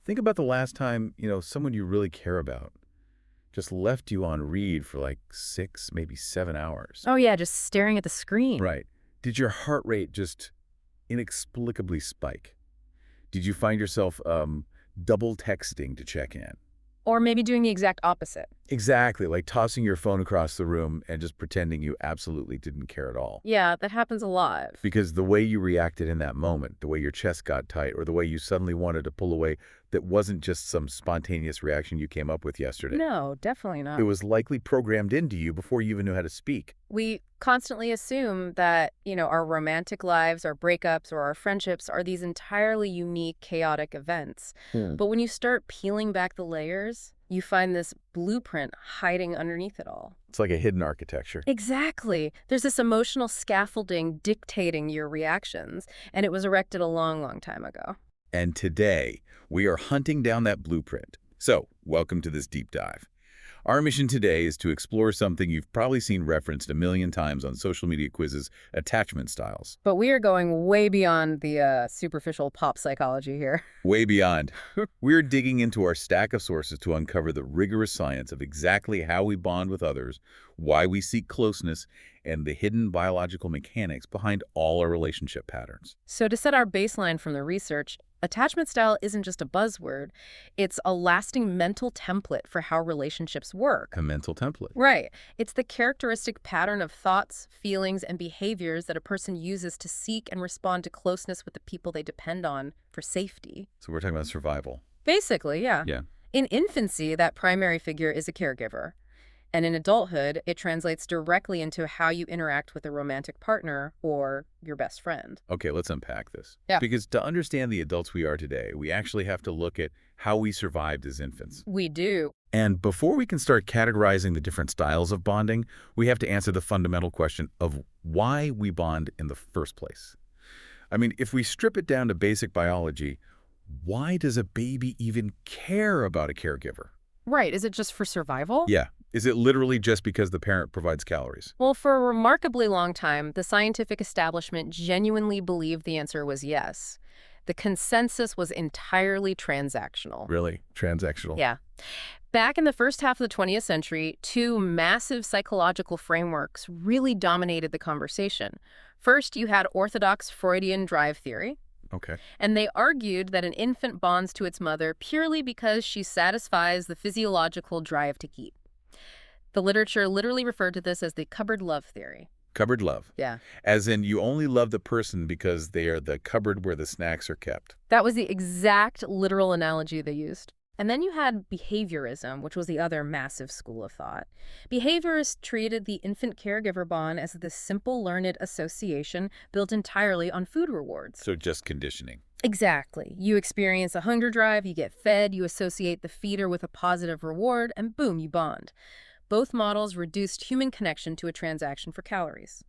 Think about the last time, someone you really care about just left you on read for like 6, maybe 7 hours. Oh yeah, just staring at the screen. Right. Did your heart rate just inexplicably spike? Did you find yourself double texting to check in? Or maybe doing the exact opposite. Exactly, like tossing your phone across the room and just pretending you absolutely didn't care at all. Yeah, that happens a lot. Because the way you reacted in that moment, the way your chest got tight, or the way you suddenly wanted to pull away, that wasn't just some spontaneous reaction you came up with yesterday. No, definitely It not. was likely programmed into you before you even knew how to speak. We constantly assume that, our romantic lives, our breakups, or our friendships are these entirely unique, chaotic events. But when you start peeling back the layers, you find this blueprint hiding underneath it all. It's like a hidden architecture. Exactly. There's this emotional scaffolding dictating your reactions, and it was erected a long, long time ago. And today, we are hunting down that blueprint. So, welcome to this deep dive. Our mission today is to explore something you've probably seen referenced a million times on social media quizzes, attachment styles. But we are going way beyond the superficial pop psychology here. Way beyond. We're digging into our stack of sources to uncover the rigorous science of exactly how we bond with others, why we seek closeness, and the hidden biological mechanics behind all our relationship patterns. So to set our baseline from the research, attachment style isn't just a buzzword. It's a lasting mental template for how relationships work. A mental template. Right. It's the characteristic pattern of thoughts, feelings, and behaviors that a person uses to seek and respond to closeness with the people they depend on for safety. So we're talking about survival. Basically, yeah. Yeah. In infancy, that primary figure is a caregiver. And in adulthood, it translates directly into how you interact with a romantic partner or your best friend. Okay, let's unpack this. Yeah. Because to understand the adults we are today, we actually have to look at how we survived as infants. We do. And before we can start categorizing the different styles of bonding, we have to answer the fundamental question of why we bond in the first place. I mean, if we strip it down to basic biology, why does a baby even care about a caregiver? Right. Is it just for survival? Yeah. Is it literally just because the parent provides calories? Well, for a remarkably long time, the scientific establishment genuinely believed the answer was yes. The consensus was entirely transactional. Really? Transactional? Yeah. Back in the first half of the 20th century, two massive psychological frameworks really dominated the conversation. First, you had orthodox Freudian drive theory, Okay. and they argued that an infant bonds to its mother purely because she satisfies the physiological drive to keep. The literature literally referred to this as the cupboard love theory. Cupboard love. Yeah. As in, you only love the person because they are the cupboard where the snacks are kept. That was the exact literal analogy they used. And then you had behaviorism, which was the other massive school of thought. Behaviorists treated the infant caregiver bond as this simple learned association built entirely on food rewards. So just conditioning. Exactly. You experience a hunger drive, you get fed, you associate the feeder with a positive reward, and boom, you bond. Both models reduced human connection to a transaction for calories.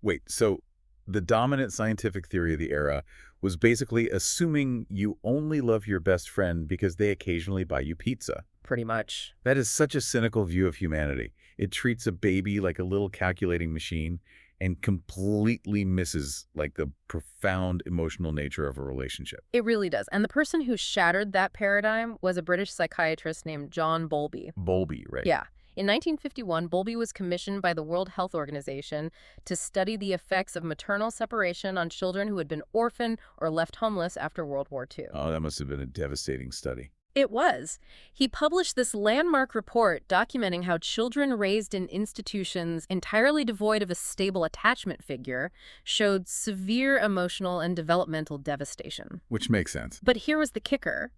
Wait, so the dominant scientific theory of the era was basically assuming you only love your best friend because they occasionally buy you pizza. Pretty much. That is such a cynical view of humanity. It treats a baby like a little calculating machine and completely misses the profound emotional nature of a relationship. It really does. And the person who shattered that paradigm was a British psychiatrist named John Bowlby. Bowlby, right? Yeah. In 1951, Bowlby was commissioned by the World Health Organization to study the effects of maternal separation on children who had been orphaned or left homeless after World War II. Oh, that must have been a devastating study. It was. He published this landmark report documenting how children raised in institutions entirely devoid of a stable attachment figure showed severe emotional and developmental devastation. Which makes sense. But here was the kicker.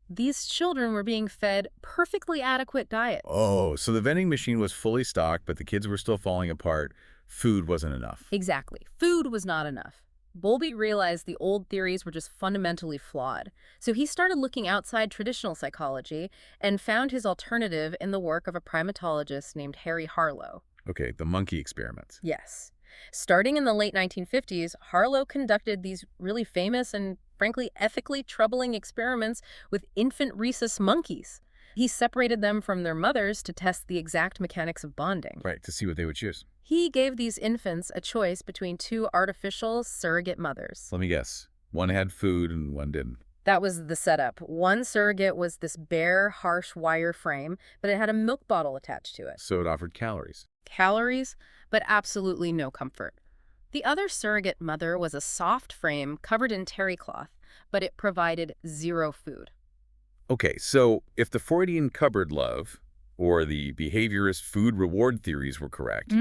These children were being fed perfectly adequate diets. Oh, so the vending machine was fully stocked, but the kids were still falling apart. Food wasn't enough. Exactly. Food was not enough. Bowlby realized the old theories were just fundamentally flawed. So he started looking outside traditional psychology and found his alternative in the work of a primatologist named Harry Harlow. Okay, the monkey experiments. Yes. Starting in the late 1950s, Harlow conducted these really famous and, frankly, ethically troubling experiments with infant rhesus monkeys. He separated them from their mothers to test the exact mechanics of bonding. Right, to see what they would choose. He gave these infants a choice between two artificial surrogate mothers. Let me guess. One had food and one didn't. That was the setup. One surrogate was this bare, harsh wire frame, but it had a milk bottle attached to it. So it offered calories. Calories, but absolutely no comfort. The other surrogate mother was a soft frame covered in terry cloth, but it provided zero food. Okay, so if the Freudian cupboard love or the behaviorist food reward theories were correct,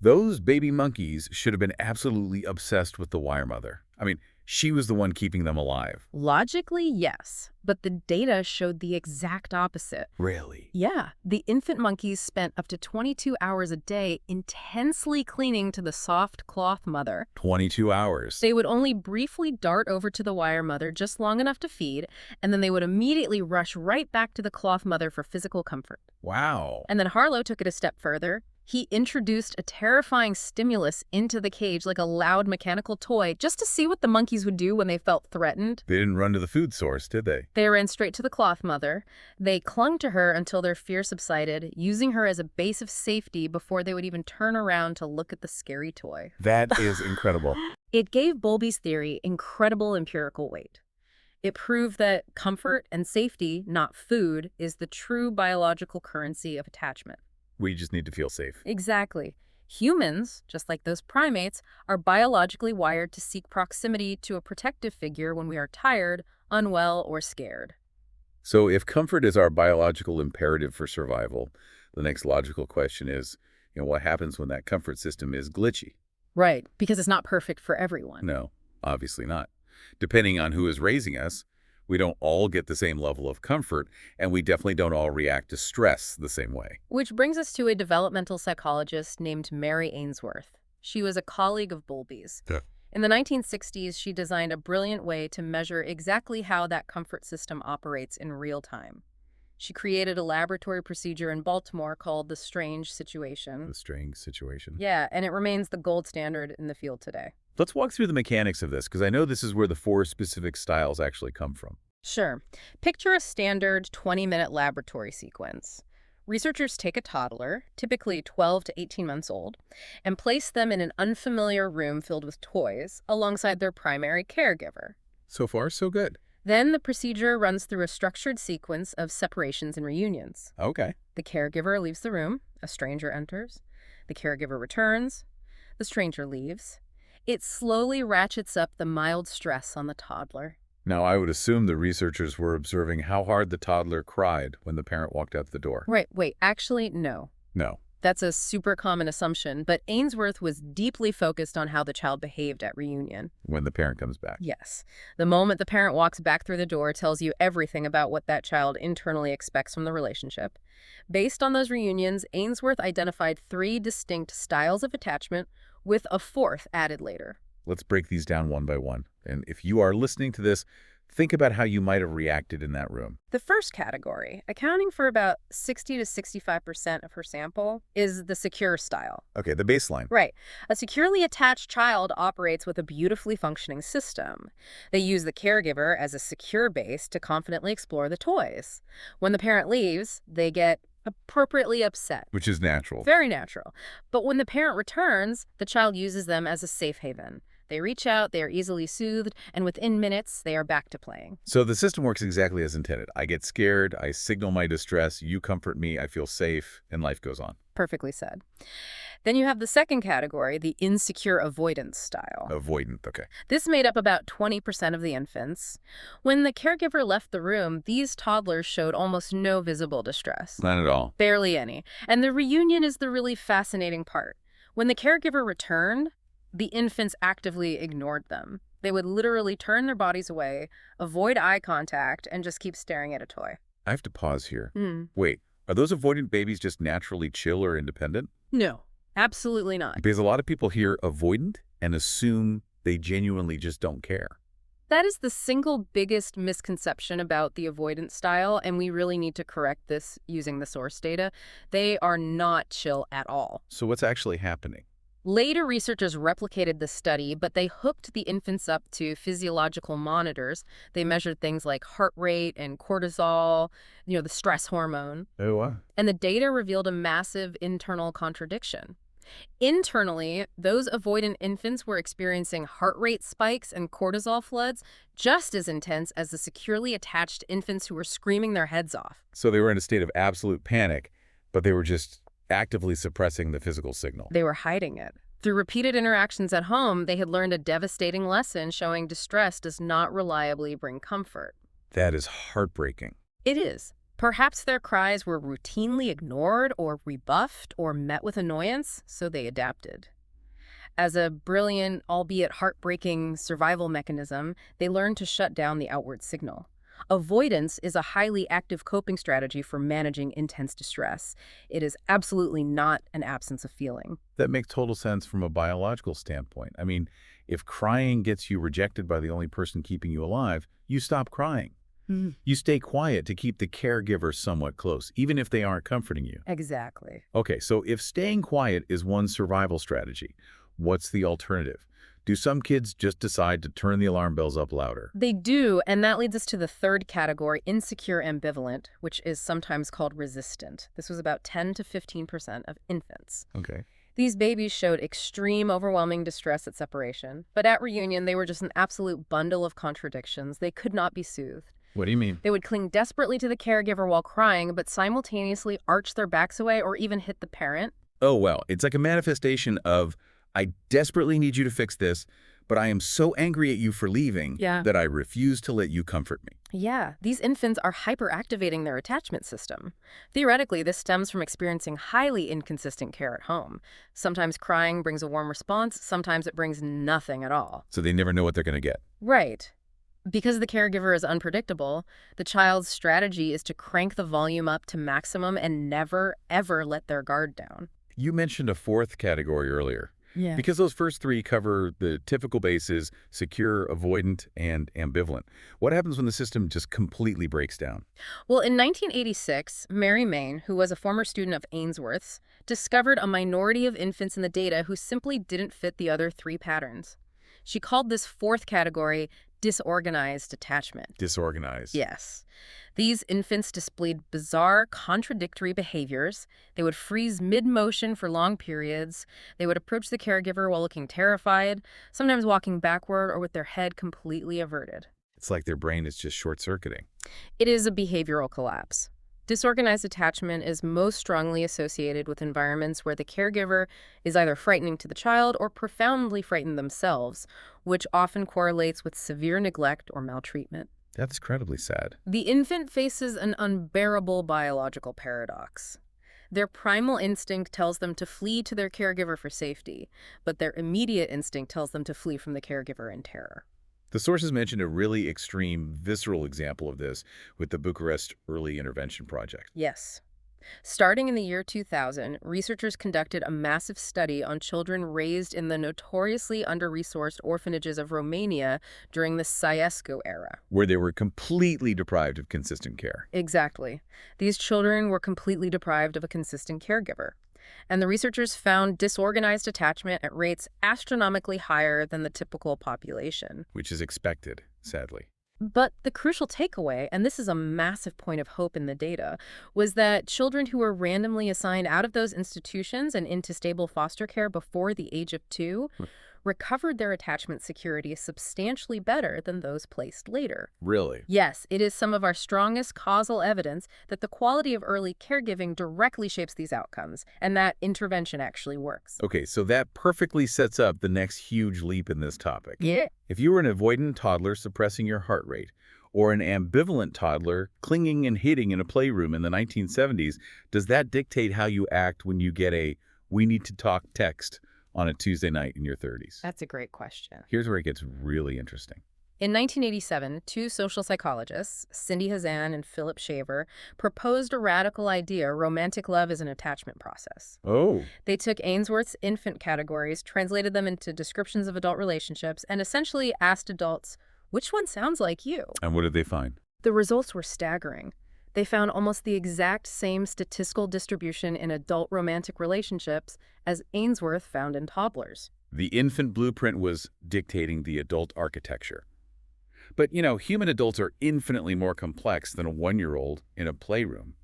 those baby monkeys should have been absolutely obsessed with the wire mother. I mean, she was the one keeping them alive. Logically, yes, but the data showed the exact opposite. Really? Yeah, the infant monkeys spent up to 22 hours a day intensely clinging to the soft cloth mother. 22 hours. They would only briefly dart over to the wire mother just long enough to feed, and then they would immediately rush right back to the cloth mother for physical comfort. Wow. And then Harlow took it a step further. He introduced a terrifying stimulus into the cage like a loud mechanical toy just to see what the monkeys would do when they felt threatened. They didn't run to the food source, did they? They ran straight to the cloth mother. They clung to her until their fear subsided, using her as a base of safety before they would even turn around to look at the scary toy. That is incredible. It gave Bowlby's theory incredible empirical weight. It proved that comfort and safety, not food, is the true biological currency of attachment. We just need to feel safe. Exactly. Humans, just like those primates, are biologically wired to seek proximity to a protective figure when we are tired, unwell, or scared. So if comfort is our biological imperative for survival, the next logical question is, what happens when that comfort system is glitchy? Right, because it's not perfect for everyone. No, obviously not. Depending on who is raising us, we don't all get the same level of comfort, and we definitely don't all react to stress the same way. Which brings us to a developmental psychologist named Mary Ainsworth. She was a colleague of Bowlby's. Yeah. In the 1960s, she designed a brilliant way to measure exactly how that comfort system operates in real time. She created a laboratory procedure in Baltimore called the strange situation. The strange situation. Yeah, and it remains the gold standard in the field today. Let's walk through the mechanics of this, because I know this is where the 4 specific styles actually come from. Sure. Picture a standard 20-minute laboratory sequence. Researchers take a toddler, typically 12 to 18 months old, and place them in an unfamiliar room filled with toys alongside their primary caregiver. So far, so good. Then the procedure runs through a structured sequence of separations and reunions. Okay. The caregiver leaves the room, a stranger enters. The caregiver returns, the stranger leaves. It slowly ratchets up the mild stress on the toddler. Now, I would assume the researchers were observing how hard the toddler cried when the parent walked out the door. Right, wait, actually, no. No. That's a super common assumption, but Ainsworth was deeply focused on how the child behaved at reunion. When the parent comes back. Yes. The moment the parent walks back through the door tells you everything about what that child internally expects from the relationship. Based on those reunions, Ainsworth identified 3 distinct styles of attachment, with a 4th added later. Let's break these down one by one. And if you are listening to this, think about how you might have reacted in that room. The first category, accounting for about 60 to 65% of her sample, is the secure style. Okay, the baseline. Right. A securely attached child operates with a beautifully functioning system. They use the caregiver as a secure base to confidently explore the toys. When the parent leaves, they get appropriately upset. Which is natural. Very natural. But when the parent returns, the child uses them as a safe haven. They reach out, they are easily soothed, and within minutes, they are back to playing. So the system works exactly as intended. I get scared, I signal my distress, you comfort me, I feel safe, and life goes on. Perfectly said. Then you have the second category, the insecure avoidance style. Avoidant, okay. This made up about 20% of the infants. When the caregiver left the room, these toddlers showed almost no visible distress. Not at all. Barely any. And the reunion is the really fascinating part. When the caregiver returned, the infants actively ignored them. They would literally turn their bodies away, avoid eye contact, and just keep staring at a toy. I have to pause here. Wait, are those avoidant babies just naturally chill or independent? No, absolutely not. Because a lot of people hear avoidant and assume they genuinely just don't care. That is the single biggest misconception about the avoidant style, and we really need to correct this using the source data. They are not chill at all. So what's actually happening? Later, researchers replicated the study, but they hooked the infants up to physiological monitors. They measured things like heart rate and cortisol, the stress hormone. Oh, wow. And the data revealed a massive internal contradiction. Internally, those avoidant infants were experiencing heart rate spikes and cortisol floods just as intense as the securely attached infants who were screaming their heads off. So they were in a state of absolute panic, but they were just actively suppressing the physical signal. They were hiding it. Through repeated interactions at home, they had learned a devastating lesson showing distress does not reliably bring comfort. That is heartbreaking. It is. Perhaps their cries were routinely ignored or rebuffed or met with annoyance, so they adapted. As a brilliant, albeit heartbreaking, survival mechanism, they learned to shut down the outward signal. Avoidance is a highly active coping strategy for managing intense distress. It is absolutely not an absence of feeling. That makes total sense from a biological standpoint. I mean, if crying gets you rejected by the only person keeping you alive, you stop crying. You stay quiet to keep the caregiver somewhat close, even if they aren't comforting you. Exactly. Okay, so if staying quiet is one survival strategy, what's the alternative? Do some kids just decide to turn the alarm bells up louder? They do, and that leads us to the third category, insecure ambivalent, which is sometimes called resistant. This was about 10 to 15% of infants. Okay. These babies showed extreme, overwhelming distress at separation, but at reunion, they were just an absolute bundle of contradictions. They could not be soothed. What do you mean? They would cling desperately to the caregiver while crying, but simultaneously arch their backs away or even hit the parent. Oh, well, it's like a manifestation of, I desperately need you to fix this, but I am so angry at you for leaving that I refuse to let you comfort me. Yeah, these infants are hyperactivating their attachment system. Theoretically, this stems from experiencing highly inconsistent care at home. Sometimes crying brings a warm response, sometimes it brings nothing at all. So they never know what they're going to get. Right. Because the caregiver is unpredictable, the child's strategy is to crank the volume up to maximum and never, ever let their guard down. You mentioned a fourth category earlier. Yeah. Because those first three cover the typical bases, secure, avoidant, and ambivalent. What happens when the system just completely breaks down? Well, in 1986, Mary Main, who was a former student of Ainsworth's, discovered a minority of infants in the data who simply didn't fit the other three patterns. She called this fourth category disorganized attachment. Disorganized. Yes. These infants displayed bizarre, contradictory behaviors. They would freeze mid-motion for long periods. They would approach the caregiver while looking terrified, sometimes walking backward or with their head completely averted. It's like their brain is just short-circuiting. It is a behavioral collapse. Disorganized attachment is most strongly associated with environments where the caregiver is either frightening to the child or profoundly frightened themselves, which often correlates with severe neglect or maltreatment. That's incredibly sad. The infant faces an unbearable biological paradox. Their primal instinct tells them to flee to their caregiver for safety, but their immediate instinct tells them to flee from the caregiver in terror. The sources mentioned a really extreme, visceral example of this with the Bucharest Early Intervention Project. Yes. Starting in the year 2000, researchers conducted a massive study on children raised in the notoriously under-resourced orphanages of Romania during the Ceausescu era. Where they were completely deprived of consistent care. Exactly. These children were completely deprived of a consistent caregiver. And the researchers found disorganized attachment at rates astronomically higher than the typical population. Which is expected, sadly. But the crucial takeaway, and this is a massive point of hope in the data, was that children who were randomly assigned out of those institutions and into stable foster care before the age of 2 recovered their attachment security substantially better than those placed later. Really? Yes, it is some of our strongest causal evidence that the quality of early caregiving directly shapes these outcomes, and that intervention actually works. Okay, so that perfectly sets up the next huge leap in this topic. Yeah. If you were an avoidant toddler suppressing your heart rate, or an ambivalent toddler clinging and hitting in a playroom in the 1970s, does that dictate how you act when you get a "we need to talk" text on a Tuesday night in your 30s? That's a great question. Here's where it gets really interesting. In 1987, two social psychologists, Cindy Hazan and Philip Shaver, proposed a radical idea: romantic love is an attachment process. Oh. They took Ainsworth's infant categories, translated them into descriptions of adult relationships, and essentially asked adults, which one sounds like you? And what did they find? The results were staggering. They found almost the exact same statistical distribution in adult romantic relationships as Ainsworth found in toddlers. The infant blueprint was dictating the adult architecture. But, human adults are infinitely more complex than a 1-year-old in a playroom.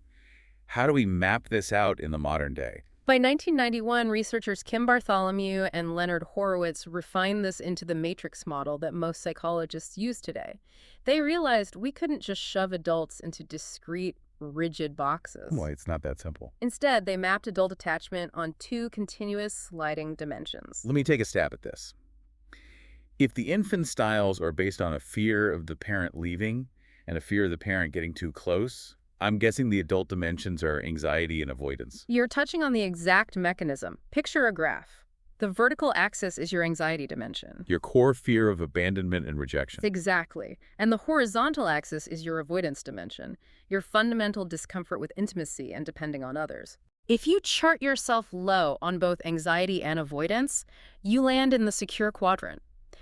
How do we map this out in the modern day? By 1991, researchers Kim Bartholomew and Leonard Horowitz refined this into the matrix model that most psychologists use today. They realized we couldn't just shove adults into discrete, rigid boxes. Boy, it's not that simple. Instead, they mapped adult attachment on two continuous sliding dimensions. Let me take a stab at this. If the infant styles are based on a fear of the parent leaving and a fear of the parent getting too close, I'm guessing the adult dimensions are anxiety and avoidance. You're touching on the exact mechanism. Picture a graph. The vertical axis is your anxiety dimension. Your core fear of abandonment and rejection. Exactly. And the horizontal axis is your avoidance dimension, your fundamental discomfort with intimacy and depending on others. If you chart yourself low on both anxiety and avoidance, you land in the secure quadrant.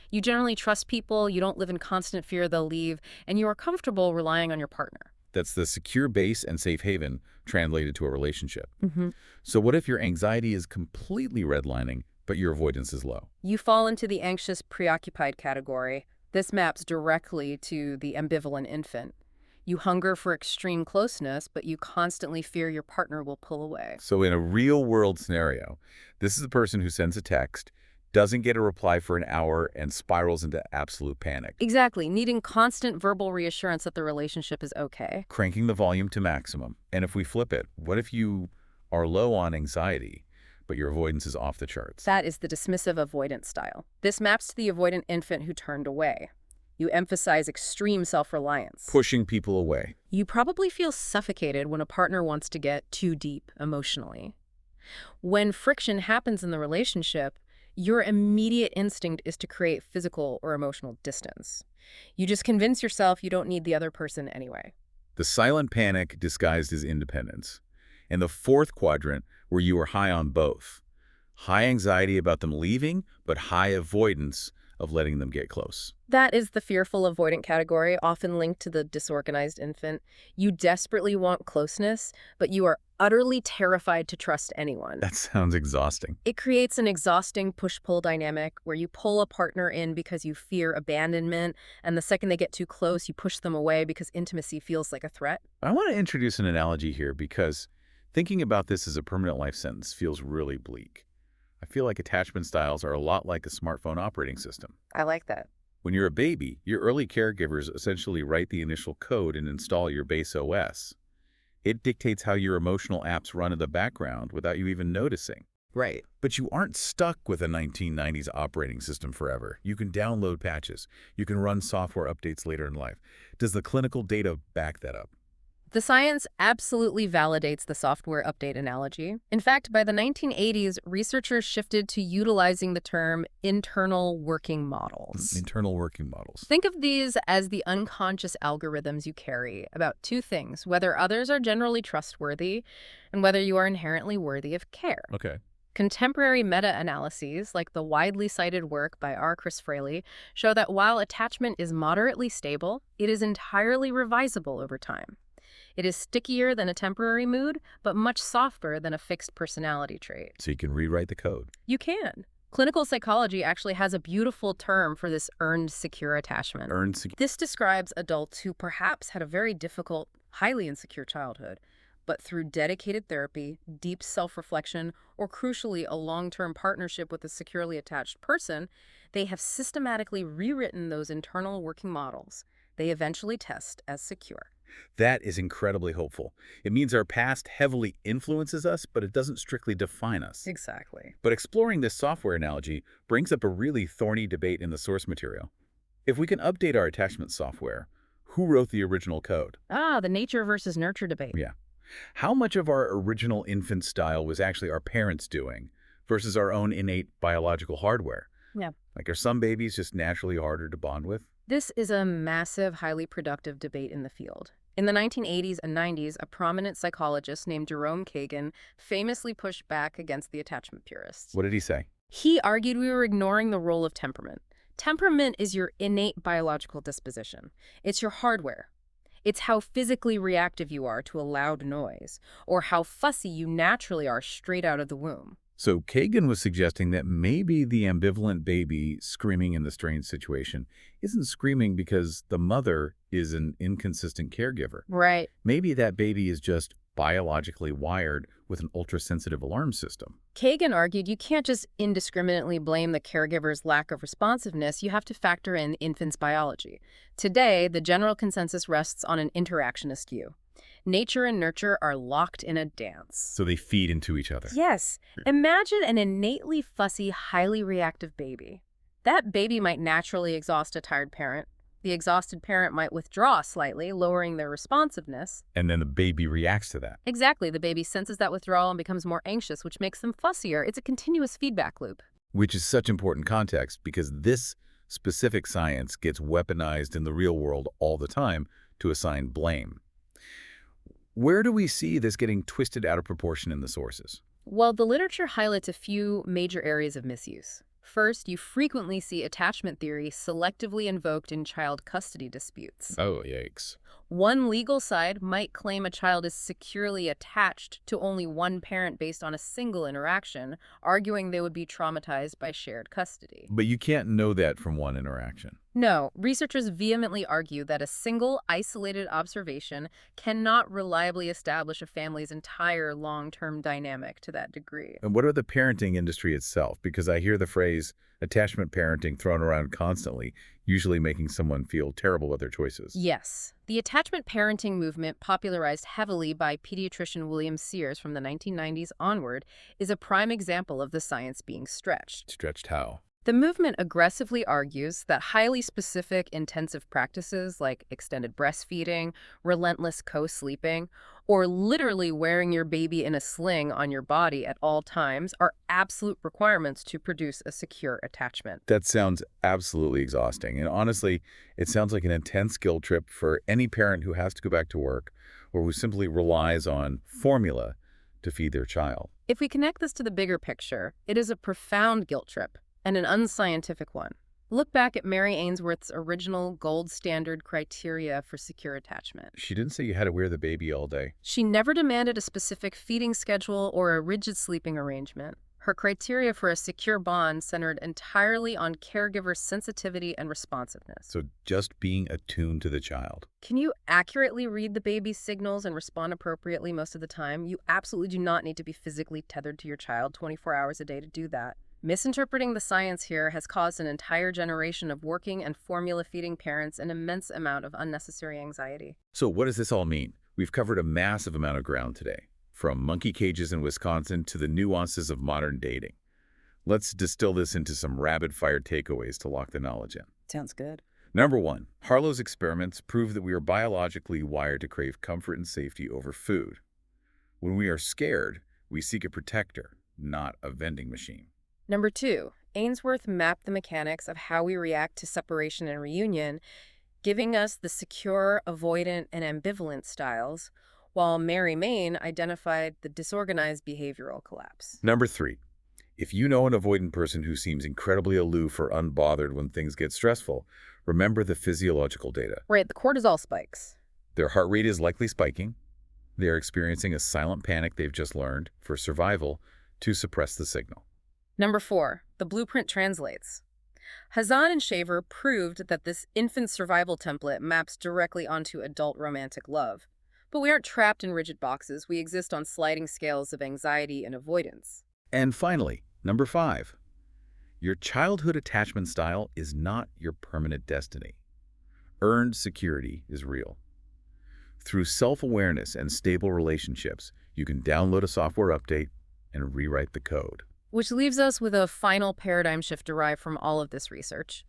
You generally trust people, you don't live in constant fear they'll leave, and you are comfortable relying on your partner. That's the secure base and safe haven translated to a relationship. Mm-hmm. So what if your anxiety is completely redlining, but your avoidance is low? You fall into the anxious, preoccupied category. This maps directly to the ambivalent infant. You hunger for extreme closeness, but you constantly fear your partner will pull away. So in a real-world scenario, this is the person who sends a text, doesn't get a reply for an hour, and spirals into absolute panic. Exactly, needing constant verbal reassurance that the relationship is okay. Cranking the volume to maximum. And if we flip it, what if you are low on anxiety, but your avoidance is off the charts? That is the dismissive avoidant style. This maps to the avoidant infant who turned away. You emphasize extreme self-reliance. Pushing people away. You probably feel suffocated when a partner wants to get too deep emotionally. When friction happens in the relationship, your immediate instinct is to create physical or emotional distance. You just convince yourself you don't need the other person anyway. The silent panic disguised as independence. And the fourth quadrant, where you are high on both. High anxiety about them leaving, but high avoidance of letting them get close. That is the fearful avoidant category, often linked to the disorganized infant. You desperately want closeness, but you are utterly terrified to trust anyone. That sounds exhausting. It creates an exhausting push-pull dynamic where you pull a partner in because you fear abandonment, and the second they get too close, you push them away because intimacy feels like a threat. I want to introduce an analogy here because thinking about this as a permanent life sentence feels really bleak. I feel like attachment styles are a lot like a smartphone operating system. I like that. When you're a baby, your early caregivers essentially write the initial code and install your base OS. It dictates how your emotional apps run in the background without you even noticing. Right. But you aren't stuck with a 1990s operating system forever. You can download patches. You can run software updates later in life. Does the clinical data back that up? The science absolutely validates the software update analogy. In fact, by the 1980s, researchers shifted to utilizing the term internal working models. Internal working models. Think of these as the unconscious algorithms you carry about two things: whether others are generally trustworthy and whether you are inherently worthy of care. Okay. Contemporary meta-analyses, like the widely cited work by R. Chris Fraley, show that while attachment is moderately stable, it is entirely revisable over time. It is stickier than a temporary mood, but much softer than a fixed personality trait. So you can rewrite the code. You can. Clinical psychology actually has a beautiful term for this earned secure attachment. This describes adults who perhaps had a very difficult, highly insecure childhood, but through dedicated therapy, deep self-reflection, or crucially a long-term partnership with a securely attached person, they have systematically rewritten those internal working models. They eventually test as secure. That is incredibly hopeful. It means our past heavily influences us, but it doesn't strictly define us. Exactly. But exploring this software analogy brings up a really thorny debate in the source material. If we can update our attachment software, who wrote the original code? The nature versus nurture debate. Yeah. How much of our original infant style was actually our parents doing versus our own innate biological hardware? Yeah. Like, are some babies just naturally harder to bond with? This is a massive, highly productive debate in the field. In the 1980s and 90s, a prominent psychologist named Jerome Kagan famously pushed back against the attachment purists. What did he say? He argued we were ignoring the role of temperament. Temperament is your innate biological disposition. It's your hardware. It's how physically reactive you are to a loud noise, or how fussy you naturally are straight out of the womb. So Kagan was suggesting that maybe the ambivalent baby screaming in the strange situation isn't screaming because the mother is an inconsistent caregiver. Right. Maybe that baby is just biologically wired with an ultra-sensitive alarm system. Kagan argued you can't just indiscriminately blame the caregiver's lack of responsiveness, you have to factor in the infant's biology. Today, the general consensus rests on an interactionist view. Nature and nurture are locked in a dance. So they feed into each other. Yes. Imagine an innately fussy, highly reactive baby. That baby might naturally exhaust a tired parent. The exhausted parent might withdraw slightly, lowering their responsiveness. And then the baby reacts to that. Exactly. The baby senses that withdrawal and becomes more anxious, which makes them fussier. It's a continuous feedback loop. Which is such important context because this specific science gets weaponized in the real world all the time to assign blame. Where do we see this getting twisted out of proportion in the sources? Well, the literature highlights a few major areas of misuse. First, you frequently see attachment theory selectively invoked in child custody disputes. Oh, yikes. One legal side might claim a child is securely attached to only one parent based on a single interaction, arguing they would be traumatized by shared custody. But you can't know that from one interaction. No, researchers vehemently argue that a single, isolated observation cannot reliably establish a family's entire long-term dynamic to that degree. And what about the parenting industry itself? Because I hear the phrase attachment parenting thrown around constantly, usually making someone feel terrible about their choices. Yes. The attachment parenting movement, popularized heavily by pediatrician William Sears from the 1990s onward, is a prime example of the science being stretched. Stretched how? The movement aggressively argues that highly specific intensive practices like extended breastfeeding, relentless co-sleeping, or literally wearing your baby in a sling on your body at all times are absolute requirements to produce a secure attachment. That sounds absolutely exhausting. And honestly, it sounds like an intense guilt trip for any parent who has to go back to work or who simply relies on formula to feed their child. If we connect this to the bigger picture, it is a profound guilt trip and an unscientific one. Look back at Mary Ainsworth's original gold standard criteria for secure attachment. She didn't say you had to wear the baby all day. She never demanded a specific feeding schedule or a rigid sleeping arrangement. Her criteria for a secure bond centered entirely on caregiver sensitivity and responsiveness. So just being attuned to the child. Can you accurately read the baby's signals and respond appropriately most of the time? You absolutely do not need to be physically tethered to your child 24 hours a day to do that. Misinterpreting the science here has caused an entire generation of working and formula-feeding parents an immense amount of unnecessary anxiety. So what does this all mean? We've covered a massive amount of ground today, from monkey cages in Wisconsin to the nuances of modern dating. Let's distill this into some rapid-fire takeaways to lock the knowledge in. Sounds good. Number one, Harlow's experiments prove that we are biologically wired to crave comfort and safety over food. When we are scared, we seek a protector, not a vending machine. Number two, Ainsworth mapped the mechanics of how we react to separation and reunion, giving us the secure, avoidant, and ambivalent styles, while Mary Main identified the disorganized behavioral collapse. Number three, if you know an avoidant person who seems incredibly aloof or unbothered when things get stressful, remember the physiological data. Right, the cortisol spikes. Their heart rate is likely spiking. They are experiencing a silent panic they've just learned, for survival, to suppress the signal. Number four, the blueprint translates. Hazan and Shaver proved that this infant survival template maps directly onto adult romantic love. But we aren't trapped in rigid boxes. We exist on sliding scales of anxiety and avoidance. And finally, number five, your childhood attachment style is not your permanent destiny. Earned security is real. Through self-awareness and stable relationships, you can download a software update and rewrite the code. Which leaves us with a final paradigm shift derived from all of this research.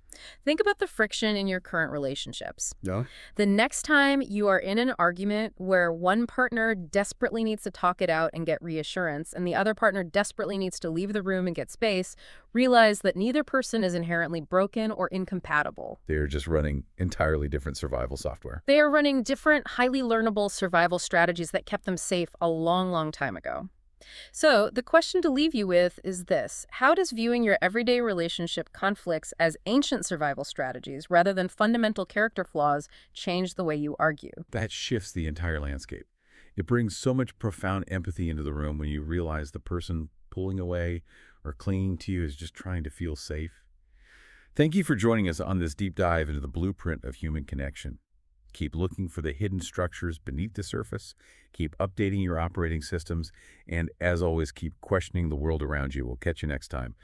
Think about the friction in your current relationships. Yeah. The next time you are in an argument where one partner desperately needs to talk it out and get reassurance, and the other partner desperately needs to leave the room and get space, realize that neither person is inherently broken or incompatible. They're just running entirely different survival software. They are running different, highly learnable survival strategies that kept them safe a long, long time ago. So the question to leave you with is this: how does viewing your everyday relationship conflicts as ancient survival strategies rather than fundamental character flaws change the way you argue? That shifts the entire landscape. It brings so much profound empathy into the room when you realize the person pulling away or clinging to you is just trying to feel safe. Thank you for joining us on this deep dive into the blueprint of human connection. Keep looking for the hidden structures beneath the surface. Keep updating your operating systems. And as always, keep questioning the world around you. We'll catch you next time.